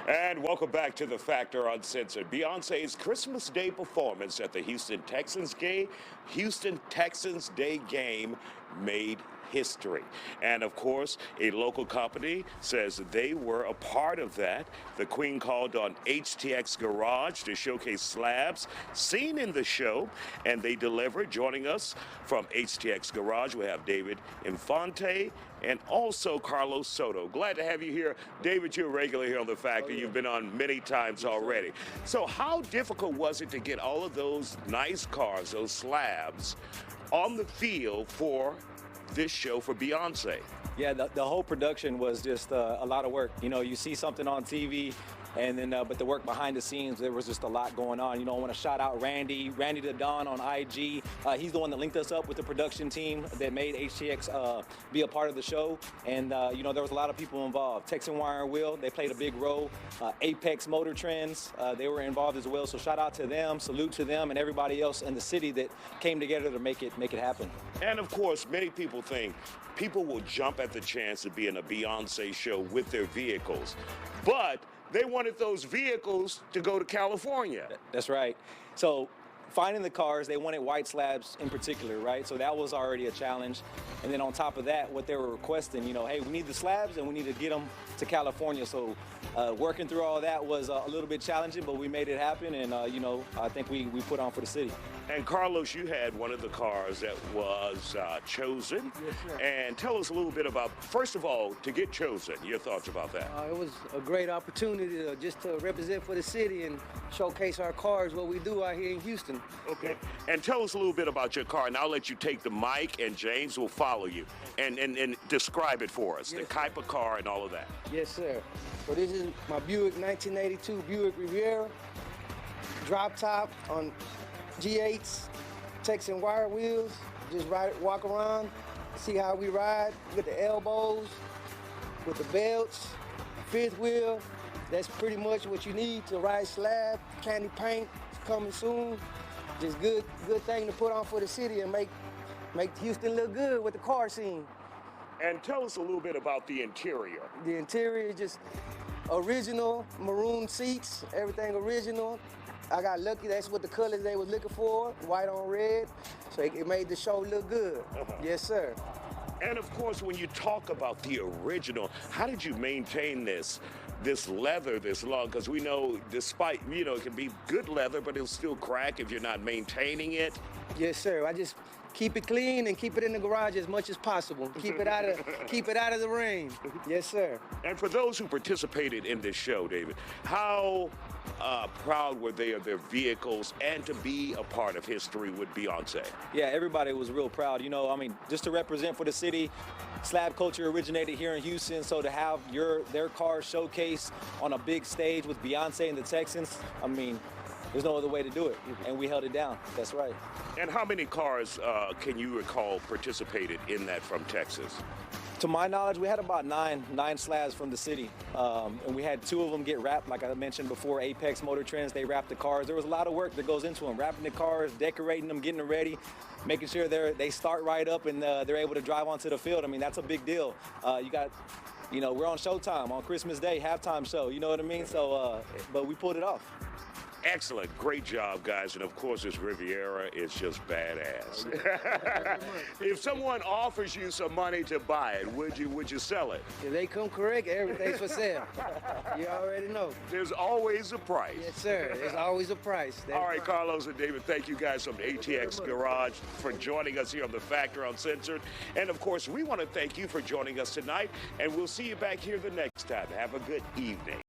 And welcome back to The Factor Uncensored. Beyoncé's Christmas Day performance at the Houston Texans Day game made history. And of course, a local company says they were a part of that. The Queen called on HTX Garage to showcase Slabs seen in the show, and they delivered. Joining us from HTX Garage, we have David Infante and also Carlos Soto. Glad to have you here. David, you're regular here on The Factor. You've been on many times already. So how difficult was it to get all of those nice cars, those Slabs, on the field for this show for Beyoncé? Yeah, the whole production was just a lot of work. You know, you see something on TV, and then but the work behind the scenes, there was just a lot going on. You know, I want to shout out Randy the Don on IG. He's the one that linked us up with the production team that made HTX be a part of the show. And you know, there was a lot of people involved. Texan Wire and Wheel, they played a big role. Apex Motor Trends, they were involved as well. So shout out to them, salute to them, and everybody else in the city that came together to make it happen. And of course, many people think people will jump at the chance to be in a Beyoncé show with their vehicles, but they wanted those vehicles to go to California. That's right. So finding the cars, they wanted white Slabs in particular, right? So that was already a challenge. And then on top of that, what they were requesting, you know, hey, we need the Slabs and we need to get them to California. So working through all that was a little bit challenging, but we made it happen. And, you know, I think we put on for the city. And Carlos, you had one of the cars that was chosen. Yes, sir. And tell us a little bit about, first of all, to get chosen, your thoughts about that. It was a great opportunity just to represent for the city and showcase our cars, what we do out here in Houston. Okay. And tell us a little bit about your car, and I'll let you take the mic, and James will follow you and describe it for us, yes, the type of car and all of that. Yes, sir. So this is my Buick 1982 Buick Riviera, drop top on G8s, Texan Wire wheels. Just walk around, see how we ride with the elbows, with the belts, fifth wheel. That's pretty much what you need to ride slab. Candy paint is coming soon. Just good thing to put on for the city and make Houston look good with the car scene. And tell us a little bit about the interior. The interior is just original maroon seats, everything original. I got lucky, that's what the colors they was looking for, white on red. So it made the show look good. Yes, sir. And of course, when you talk about the original, how did you maintain this leather this long? Because we know, despite, you know, it can be good leather, but it'll still crack if you're not maintaining it. Yes, sir. I just keep it clean and keep it in the garage as much as possible. Keep it out of the rain. Yes, sir. And for those who participated in this show, David, how proud were they of their vehicles and to be a part of history with Beyoncé? Yeah, everybody was real proud. You know, I mean, just to represent for the city, slab culture originated here in Houston, so to have their car showcased on a big stage with Beyoncé and the Texans, I mean, there's no other way to do it, and we held it down. That's right. And how many cars can you recall participated in that from Texas? To my knowledge, we had about nine Slabs from the city, and we had 2 of them get wrapped, like I mentioned before, Apex Motor Trends, they wrapped the cars. There was a lot of work that goes into them, wrapping the cars, decorating them, getting them ready, making sure they start right up and they're able to drive onto the field. I mean, that's a big deal. You know, we're on Showtime on Christmas Day, halftime show, you know what I mean? So, but we pulled it off. Excellent. Great job, guys. And of course, this Riviera is just badass. If someone offers you some money to buy it, would you sell it? If they come correct, everything's for sale. You already know. There's always a price. Yes, sir. There's always a price. All right, Carlos and David, thank you guys from HTX Garage for joining us here on The Factor Uncensored. And of course, we want to thank you for joining us tonight, and we'll see you back here the next time. Have a good evening.